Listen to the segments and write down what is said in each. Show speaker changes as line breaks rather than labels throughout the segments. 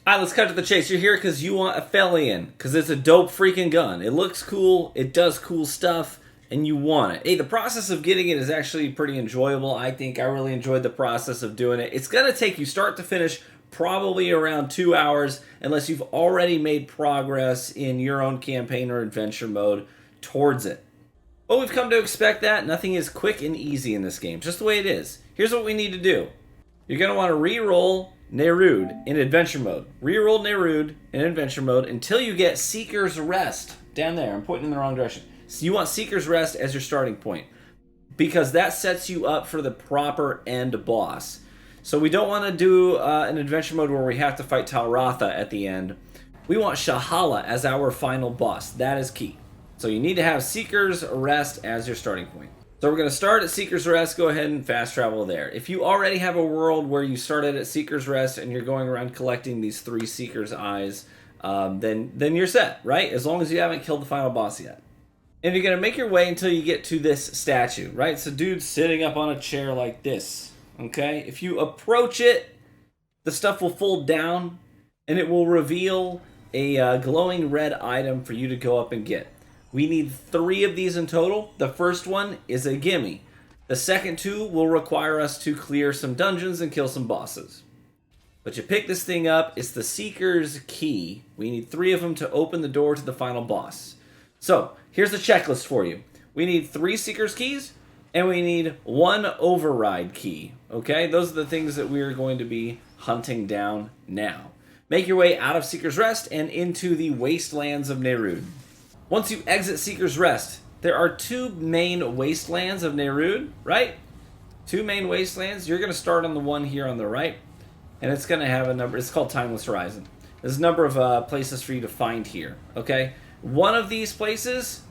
Alright, let's cut to the chase. You're here because you want Aphelion, because it's a dope freaking gun. It looks cool, it does cool stuff, and you want it. Hey, the process of getting it is actually pretty enjoyable. I think I really enjoyed the process of doing it. It's going to take you start to finish probably around 2 hours, unless you've already made progress in your own campaign or adventure mode towards it. But we've come to expect that nothing is quick and easy in this game, just the way it is. Here's what we need to do. You're going to want to re-roll Nerude in adventure mode. Reroll Nerude in adventure mode until you get Seeker's Rest. Down there, I'm pointing in the wrong direction. So you want Seeker's Rest as your starting point, because that sets you up for the proper end boss. So we don't want to do an adventure mode where we have to fight Talratha at the end. We want Sha'Hala as our final boss. That is key. So you need to have Seeker's Rest as your starting point. So we're going to start at Seeker's Rest. Go ahead and fast travel there. If you already have a world where you started at Seeker's Rest and you're going around collecting these 3 Seeker's Eyes, then you're set, right? As long as you haven't killed the final boss yet. And you're going to make your way until you get to this statue, right? So dude's sitting up on a chair like this, okay? If you approach it, the stuff will fold down and it will reveal a glowing red item for you to go up and get. We need 3 of these in total. The first one is a gimme. The second 2 will require us to clear some dungeons and kill some bosses. But you pick this thing up, it's the Seeker's Key. We need 3 of them to open the door to the final boss. So, here's the checklist for you. We need 3 Seeker's Keys, and we need 1 Override Key. Okay, those are the things that we are going to be hunting down now. Make your way out of Seeker's Rest and into the wastelands of Nerude. Once you exit Seeker's Rest, there are 2 main wastelands of Nerude, right? 2 main wastelands. You're going to start on the one here on the right, and it's going to have a number. It's called Timeless Horizon. There's a number of places for you to find here, okay? One of these places,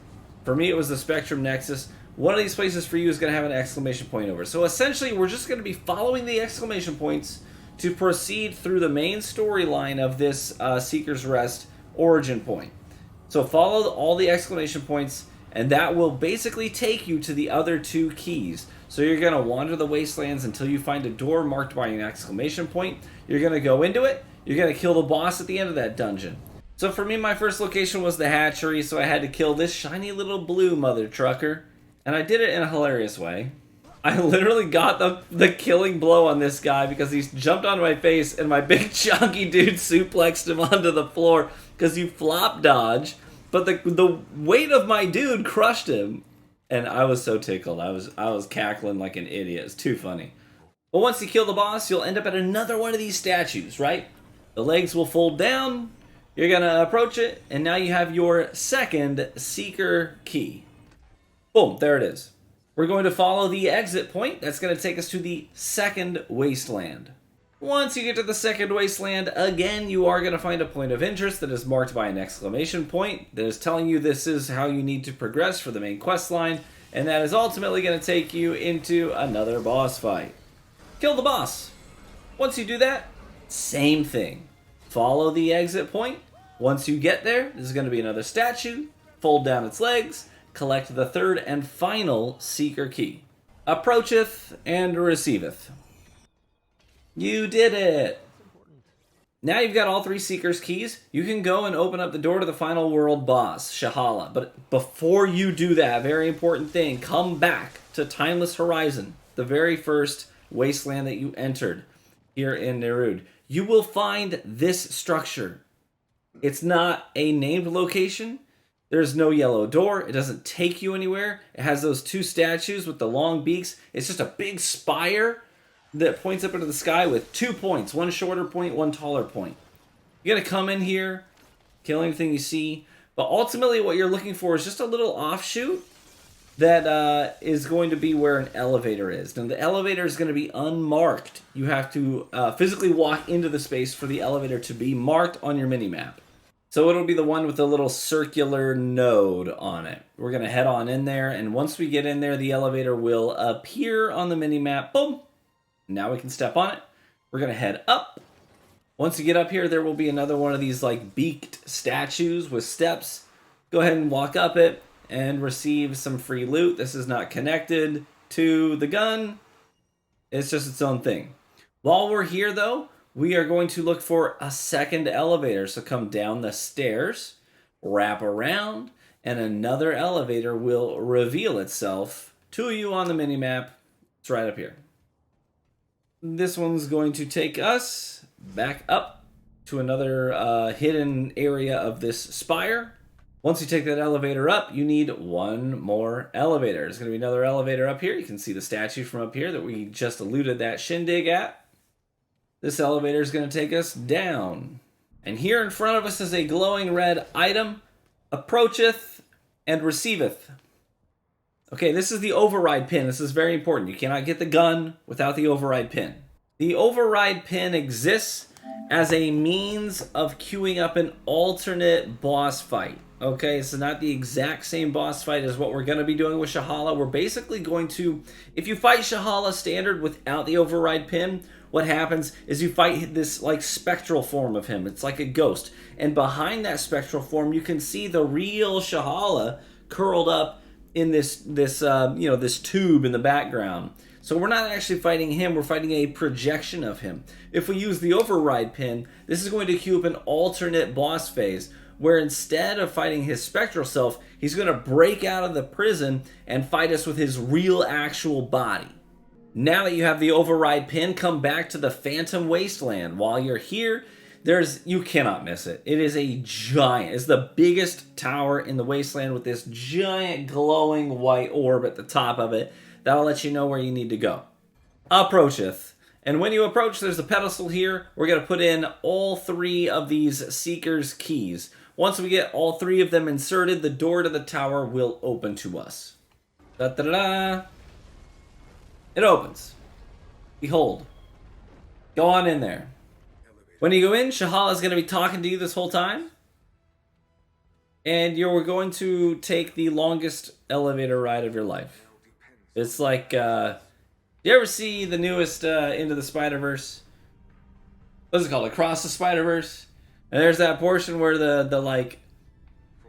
for me it was the Spectrum Nexus, one of these places for you is going to have an exclamation point over it. So essentially, we're just going to be following the exclamation points to proceed through the main storyline of this Seeker's Rest origin point. So follow all the exclamation points, and that will basically take you to the other 2 keys. So you're going to wander the wastelands until you find a door marked by an exclamation point. You're going to go into it. You're going to kill the boss at the end of that dungeon. So for me, my first location was the hatchery, so I had to kill this shiny little blue mother trucker. And I did it in a hilarious way. I literally got the killing blow on this guy because he jumped onto my face and my big chunky dude suplexed him onto the floor because you flop dodge. But the weight of my dude crushed him. And I was so tickled. I was cackling like an idiot. It's too funny. But once you kill the boss, you'll end up at another one of these statues, right? The legs will fold down. You're going to approach it. And now you have your second Seeker Key. Boom, there it is. We're going to follow the exit point. That's going to take us to the second wasteland. Once you get to the second wasteland, again, you are going to find a point of interest that is marked by an exclamation point that is telling you this is how you need to progress for the main quest line, and that is ultimately going to take you into another boss fight. Kill the boss. Once you do that, same thing. Follow the exit point. Once you get there, this is going to be another statue. Fold down its legs. Collect the third and final Seeker Key. Approacheth and receiveth. You did it! Now you've got all 3 Seeker's Keys. You can go and open up the door to the final world boss, Sha'Hala. But before you do that, very important thing, come back to Timeless Horizon, the very first wasteland that you entered here in Nerude. You will find this structure. It's not a named location. There's no yellow door. It doesn't take you anywhere. It has those 2 statues with the long beaks. It's just a big spire that points up into the sky with 2 points. 1 shorter point, 1 taller point. You're going to come in here, kill anything you see. But ultimately what you're looking for is just a little offshoot that is going to be where an elevator is. Now the elevator is going to be unmarked. You have to physically walk into the space for the elevator to be marked on your minimap. So it'll be the one with the little circular node on it. We're going to head on in there, and once we get in there, the elevator will appear on the minimap. Boom! Now we can step on it. We're going to head up. Once you get up here, there will be another one of these like beaked statues with steps. Go ahead and walk up it and receive some free loot. This is not connected to the gun. It's just its own thing. While we're here, though, we are going to look for a second elevator. So come down the stairs, wrap around, and another elevator will reveal itself to you on the minimap. It's right up here. This one's going to take us back up to another hidden area of this spire. Once you take that elevator up, you need one more elevator. There's going to be another elevator up here. You can see the statue from up here that we just eluded that shindig at. This elevator is going to take us down. And here in front of us is a glowing red item. Approacheth and receiveth. Okay, this is the override pin. This is very important. You cannot get the gun without the override pin. The override pin exists as a means of queuing up an alternate boss fight. Okay, it's not the exact same boss fight as what we're going to be doing with Sha'Hala. We're basically going to, if you fight Sha'Hala standard without the override pin, what happens is you fight this like spectral form of him. It's like a ghost. And behind that spectral form, you can see the real Sha'Hala curled up in this tube in the background. So we're not actually fighting him, we're fighting a projection of him. If we use the override pin, this is going to queue up an alternate boss phase, where instead of fighting his spectral self, he's going to break out of the prison and fight us with his real actual body. Now that you have the override pin, come back to the Phantom Wasteland. While you're here, you cannot miss it. It is a giant, it's the biggest tower in the Wasteland with this giant glowing white orb at the top of it. That'll let you know where you need to go. Approacheth. And when you approach, there's a pedestal here. We're going to put in all 3 of these Seeker's keys. Once we get all 3 of them inserted, the door to the tower will open to us. Da-da-da-da. It opens. Behold. Go on in there. When you go in, Sha'Hala is going to be talking to you this whole time. And you're going to take the longest elevator ride of your life. It's like, you ever see the newest Into the Spider-Verse? What's it called? Across the Spider-Verse? And there's that portion where the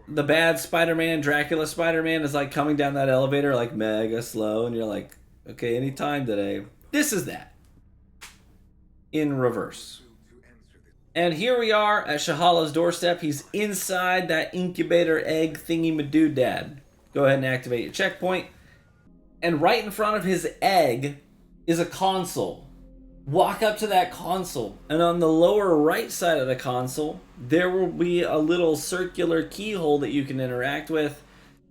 bad Spider-Man, Dracula Spider-Man, is like coming down that elevator like mega slow, and you're like, okay, any time today. This is that. In reverse. And here we are at Sha'Hala's doorstep. He's inside that incubator egg thingy-madoodad. Go ahead and activate your checkpoint. And right in front of his egg is a console. Walk up to that console, and on the lower right side of the console, there will be a little circular keyhole that you can interact with.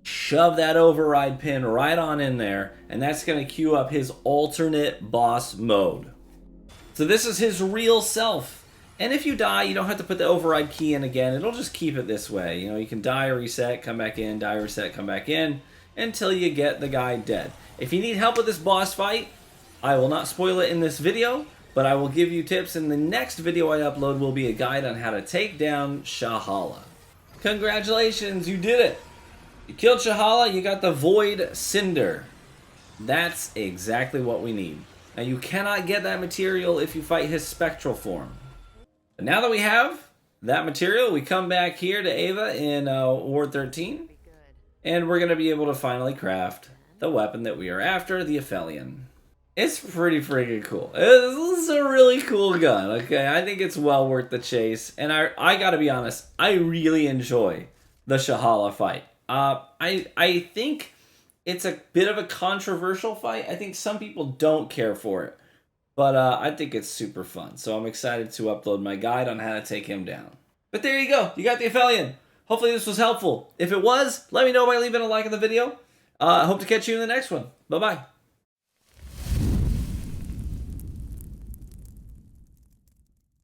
Shove that override pin right on in there, and that's going to queue up his alternate boss mode. So this is his real self. And if you die, you don't have to put the override key in again. It'll just keep it this way. You know, you can die, reset, come back in, die, reset, come back in, until you get the guy dead. If you need help with this boss fight, I will not spoil it in this video, but I will give you tips. In the next video I upload will be a guide on how to take down Sha'Hala. Congratulations, you did it! You killed Sha'Hala, you got the Void Cinder. That's exactly what we need. Now you cannot get that material if you fight his spectral form. But now that we have that material, we come back here to Ava in Ward 13, and we're going to be able to finally craft the weapon that we are after, the Aphelion. It's pretty freaking cool. This is a really cool gun, okay? I think it's well worth the chase, and I gotta be honest, I really enjoy the Sha'Hala fight. I think it's a bit of a controversial fight. I think some people don't care for it, but I think it's super fun. So I'm excited to upload my guide on how to take him down. But there you go. You got the Aphelion. Hopefully this was helpful. If it was, let me know by leaving a like on the video. I hope to catch you in the next one. Bye-bye.